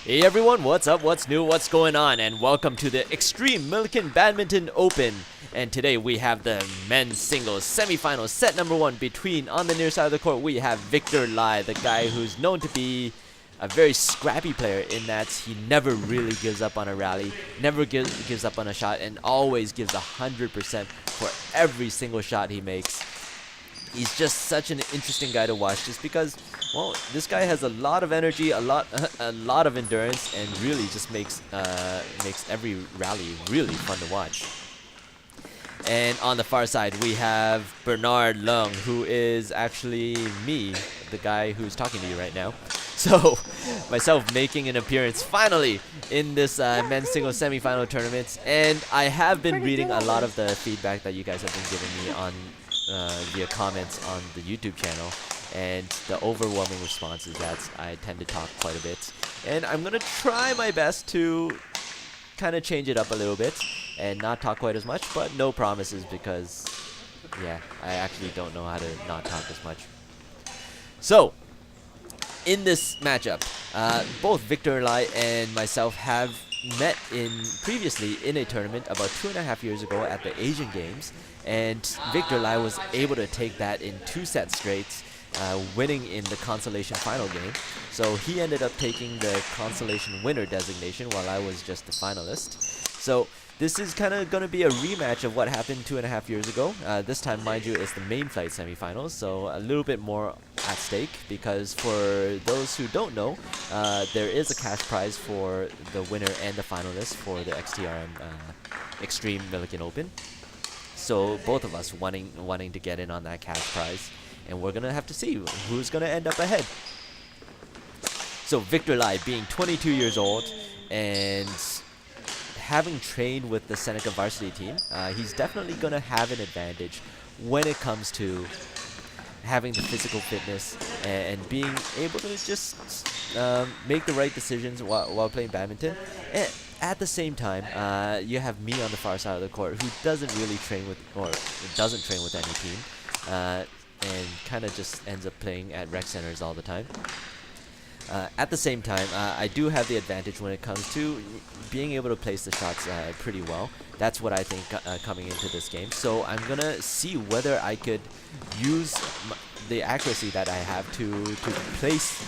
Hey everyone, what's up, what's new, what's going on, and welcome to the XTRM Milliken Badminton Open. And today we have the men's singles semifinals set number 1 between, on the near side of the court, we have Victor Lai, the guy who's known to be a very scrappy player in that he never really gives up on a rally, never gives up on a shot, and always gives 100% for every single shot he makes. He's just such an interesting guy to watch just because, well, this guy has a lot of energy, a lot of endurance, and really just makes every rally really fun to watch. And on the far side, we have Bernard Leung, who is actually me, the guy who's talking to you right now. So, myself making an appearance finally in this men's singles semifinal tournament. And I have been reading a lot of the feedback that you guys have been giving me on via comments on the YouTube channel, and the overwhelming response is that I tend to talk quite a bit, and I'm gonna try my best to kind of change it up a little bit and not talk quite as much, but no promises because yeah, I actually don't know how to not talk as much. So in this matchup, both Victor Lai and myself have met previously in a tournament about 2.5 years ago at the Asian Games, and Victor Lai was able to take that in 2 sets straight, winning in the consolation final game. So he ended up taking the consolation winner designation while I was just the finalist. So this is kind of going to be a rematch of what happened 2.5 years ago. This time, mind you, it's the main flight semifinals, so a little bit more at stake, because for those who don't know, there is a cash prize for the winner and the finalists for the XTRM Milliken Open. So both of us wanting to get in on that cash prize, and we're gonna have to see who's gonna end up ahead. So Victor Lai, being 22 years old and having trained with the Seneca varsity team, he's definitely gonna have an advantage when it comes to having the physical fitness and being able to just make the right decisions while playing badminton. And at the same time, you have me on the far side of the court, who doesn't really train with, or doesn't train with any team, and kind of just ends up playing at rec centers all the time. At the same time, I do have the advantage when it comes to being able to place the shots pretty well. That's what I think coming into this game. So I'm gonna see whether I could use the accuracy that I have to place,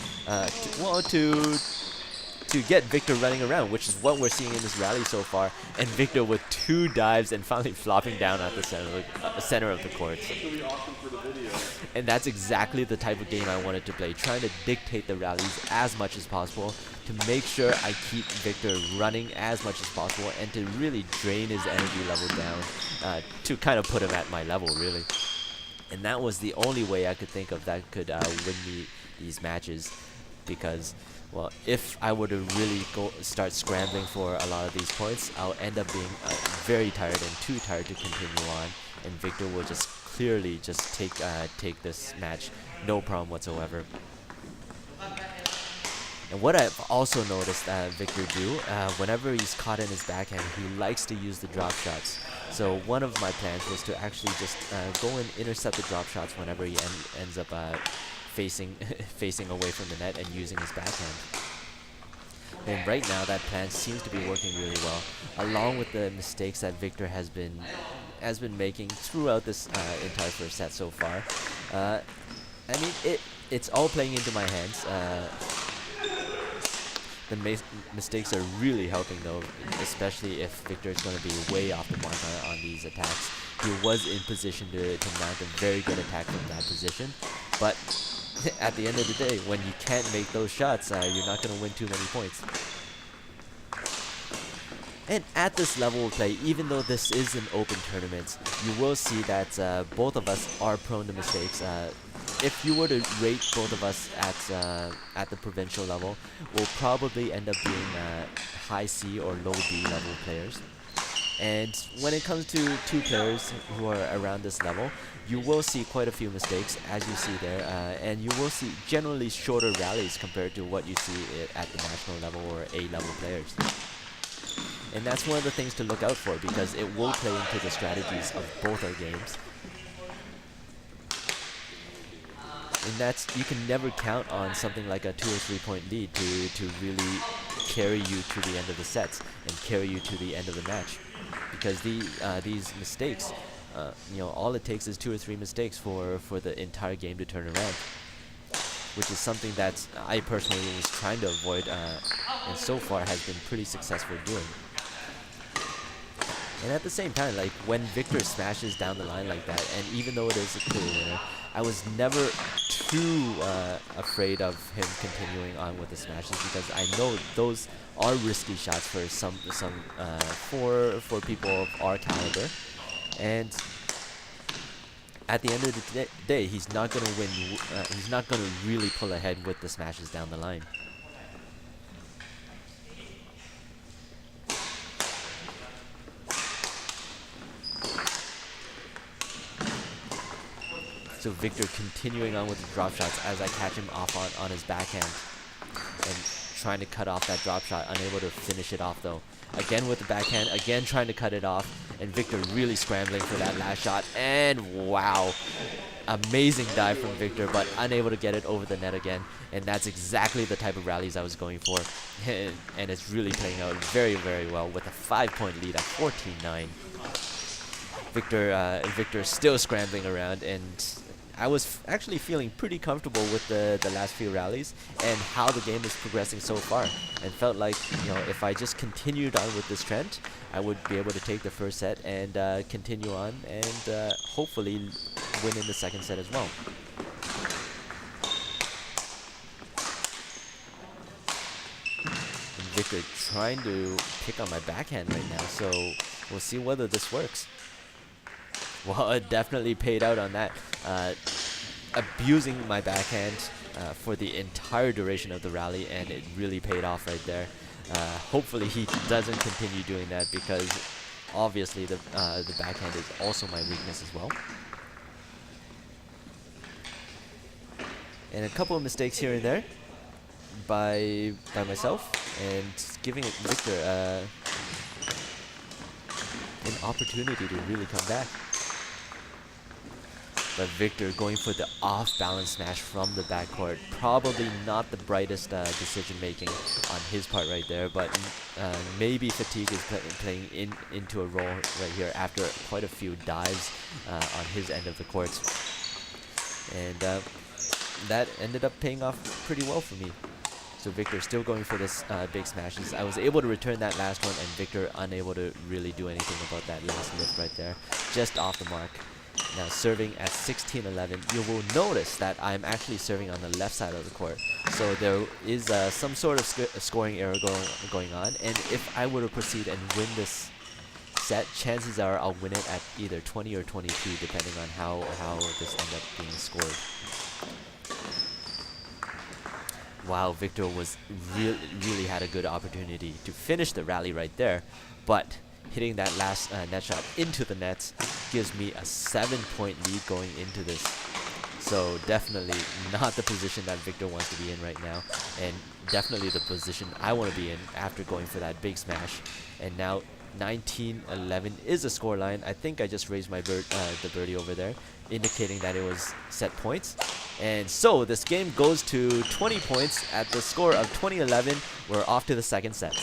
to get Victor running around, which is what we're seeing in this rally so far. And Victor with 2 dives and finally flopping down at the center of the court. And that's exactly the type of game I wanted to play, trying to dictate the rallies as much as possible to make sure I keep Victor running as much as possible and to really drain his energy level down, to kind of put him at my level, really. And that was the only way I could think of that could win me these matches, because, well, if I were to really start scrambling for a lot of these points, I'll end up being very tired and too tired to continue on, and Victor will just clearly just take this match, no problem whatsoever. And what I've also noticed Victor do, whenever he's caught in his backhand, he likes to use the drop shots. So one of my plans was to actually just go and intercept the drop shots whenever he ends up facing away from the net and using his backhand. And right now that plan seems to be working really well, along with the mistakes that Victor has been making throughout this entire first set so far. I mean, it's all playing into my hands. The mistakes are really helping though, especially if Victor is going to be way off the mark on these attacks. He was in position to mount a very good attack from that position, but at the end of the day, when you can't make those shots, you're not going to win too many points. And at this level of play, even though this is an open tournament, you will see that both of us are prone to mistakes. If you were to rate both of us at the provincial level, we'll probably end up being high C or low D level players. And when it comes to 2 players who are around this level, you will see quite a few mistakes, as you see there, and you will see generally shorter rallies compared to what you see at the national level or A level players. And that's one of the things to look out for, because it will play into the strategies of both our games. And that's, you can never count on something like a 2 or 3 point lead to really carry you to the end of the sets and carry you to the end of the match, because these mistakes, you know, all it takes is 2 or 3 mistakes for the entire game to turn around, which is something that I personally was trying to avoid, and so far has been pretty successful doing. And at the same time, like when Victor smashes down the line like that, and even though it is a clear winner, I was never too afraid of him continuing on with the smashes, because I know those are risky shots for for people of our caliber. And at the end of the day, he's not gonna win. He's not gonna really pull ahead with the smashes down the line. So Victor continuing on with the drop shots as I catch him off on his backhand and trying to cut off that drop shot, unable to finish it off though. Again with the backhand, again trying to cut it off, and Victor really scrambling for that last shot, and wow, amazing dive from Victor, but unable to get it over the net again. And that's exactly the type of rallies I was going for, and it's really playing out very, very well with a 5-point lead at 14-9. Victor still scrambling around, and I was actually feeling pretty comfortable with the last few rallies and how the game is progressing so far, and felt like, you know, if I just continued on with this trend, I would be able to take the first set and continue on and hopefully win in the second set as well. And Victor trying to pick on my backhand right now, so we'll see whether this works. Well, it definitely paid out on that. Abusing my backhand for the entire duration of the rally, and it really paid off right there. Hopefully he doesn't continue doing that, because obviously the backhand is also my weakness as well. And a couple of mistakes here and there by myself, and giving Victor an opportunity to really come back. But Victor going for the off-balance smash from the backcourt. Probably not the brightest decision-making on his part right there, but maybe fatigue is playing into a role right here after quite a few dives on his end of the courts. And that ended up paying off pretty well for me. So Victor still going for this big smashes. I was able to return that last one, and Victor unable to really do anything about that last lift right there. Just off the mark. Now serving at 16-11, you will notice that I'm actually serving on the left side of the court. So there is some sort of scoring error going on, and if I were to proceed and win this set, chances are I'll win it at either 20 or 22, depending on how this ends up being scored. Wow, Victor was really had a good opportunity to finish the rally right there, but hitting that last net shot into the nets gives me a 7-point lead going into this. So definitely not the position that Victor wants to be in right now, and definitely the position I want to be in after going for that big smash. And now 19-11 is a scoreline. I think I just raised my the birdie over there, indicating that it was set points. And so this game goes to 20 points at the score of 20-11. We're off to the second set.